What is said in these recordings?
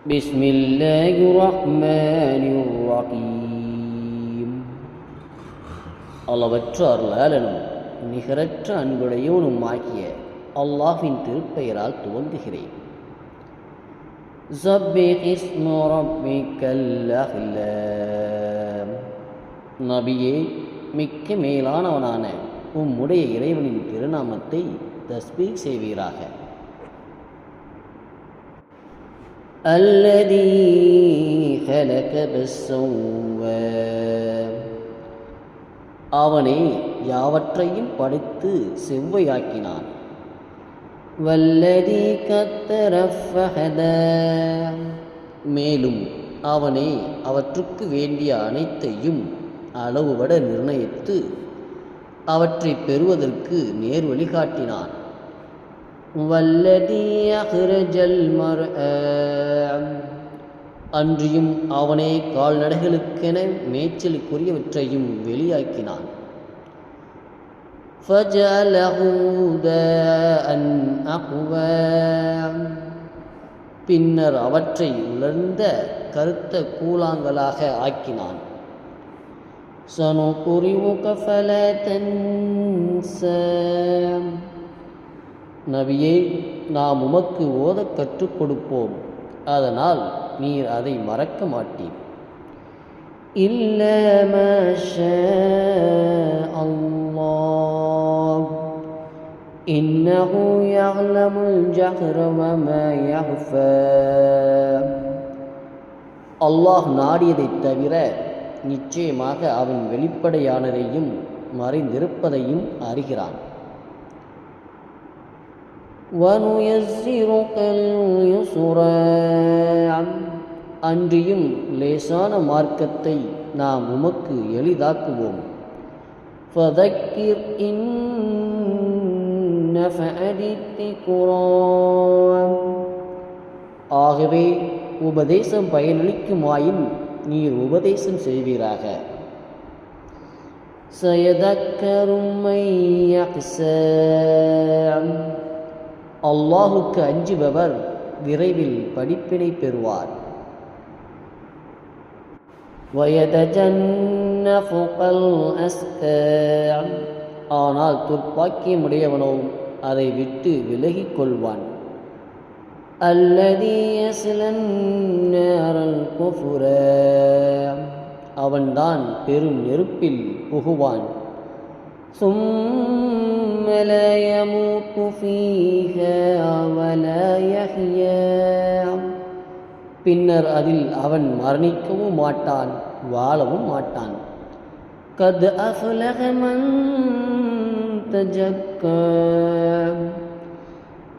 بسم الله الرحمن الرحيم அளவற்ற அருளாளனும் நிகரற்ற அன்புடையவனும் ஆகிய அல்லாஹ்வின் திருப்பெயரால் துவங்குகிறேன். சப்பிஹ் இஸ்ம ரப்பிக்கல் அஹ்லாம். நபியே, மிக்க மேலானவனான உம்முடைய இறைவனின் திருநாமத்தை தஸ்பீஹ் செய்வீராக. الذي خلق فسوى. அவனே யாவற்றையும் படைத்து செவ்வையாக்கினான். வல்லதி கத்தர ஃபஹதா. மேலும் அவனே அவற்றுக்கு வேண்டிய அனைத்தையும் அளவுபட நிர்ணயித்து அவற்றை பெறுவதற்கு நேர் வழிகாட்டினான். வல்லதி அஹ்ரஜல் மர்ஆ. அன்றியும் அவனே கால்நடைகளுக்கென மேய்ச்சலுக்குரியவற்றையும் வெளியாக்கினான். ஃபஜஅலஹு தாஅன் அக்வா. பின்னர் அவற்றை உலர்ந்த கருத்த கூழாங்கலாக ஆக்கினான். சனுகுரிஉக ஃபலா தன்ஸா. நபியே, நாம் உமக்கு ஓதக் கற்றுக் கொடுப்போம், அதனால் நீர் அதை மறக்க மாட்டீர். இல்லா மா ஷாஅ அல்லாஹ் இன்னஹு யஅலமுல் ஜஹ்ர வமா யஹ்ஃபா. அல்லாஹ் நாடியதைத் தவிர நிச்சயமாக அவன் வெளிப்படையானதையும் மறைந்திருப்பதையும் அறிகிறான். وَنُيَسِّرُكَ لِلْيُسْرَى. அன்றியும் லேசான மார்க்கத்தை நாம் உமக்கு எளிதாக்குவோம். فَذَكِّرْ إِن نَّفَعَتِ الذِّكْرَى. ஆகவே உபதேசம் பயனளிக்குமாயின் நீர் உபதேசம் செய்வீராக. سَيَذَكَّرُ مَن يَخْشَى. அல்லாஹுக்கு அஞ்சுபவர் விரைவில் படிப்பினை பெறுவார். வயதஜன்னஃபுல் அஸ்கா. ஆனால் துர்ப்பாக்கியமுடையவனோ அதை விட்டு விலகிக் கொள்வான். அல்லதி யஸ்லன் நாரல் குஃப்ர. அவன்தான் பெரும் நெருப்பில் புகுவான். ثم لا يموت فيها ولا يحيا. பின்னர் அதில் அவன் மரணிக்கவும் மாட்டான், வாழவும் மாட்டான். قد أفلح من تزكى.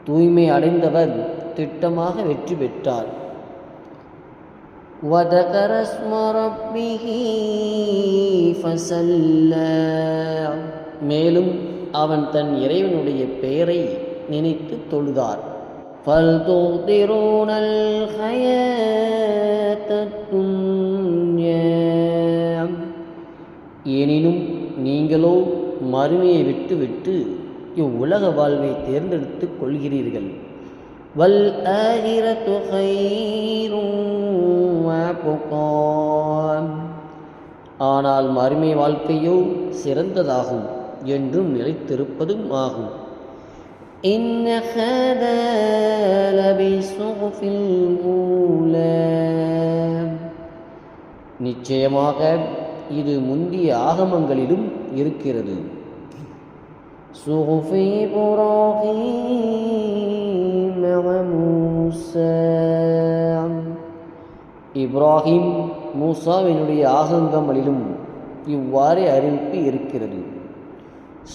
தூய்மை அடைந்தவர் திட்டமாக வெற்றி பெற்றார். وذكر اسم ربه فصلى. மேலும் அவன் தன் இறைவனுடைய பெயரை நினைத்து தொழுதார். فَلْتُؤْثِرُونَ الْحَيَاةَ الدُّنْيَا. எனினும் நீங்களோ மறுமையை விட்டுவிட்டு இவ்வுலக வாழ்வை தேர்ந்தெடுத்துக் கொள்கிறீர்கள். وَالْآخِرَةُ خَيْرٌ وَأَبْقَى. ஆனால் மறுமை வாழ்க்கையோ சிறந்ததாகும், என்றும் நிலைத்திருப்பதும் ஆகும். இன்ன ஹாதா லபி ஸுஹுஃபில் ஊலா. நிச்சயமாக இது முந்திய ஆகமங்களிலும் இருக்கிறது. ஸுஹுஃபி இப்ராஹீம் வ மூஸா. இப்ராஹிம் மூசாவினுடைய ஆகமங்களிலும் இவ்வாறு அறிவிப்பு இருக்கிறது.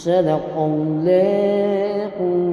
ஸதகல்லாஹுல்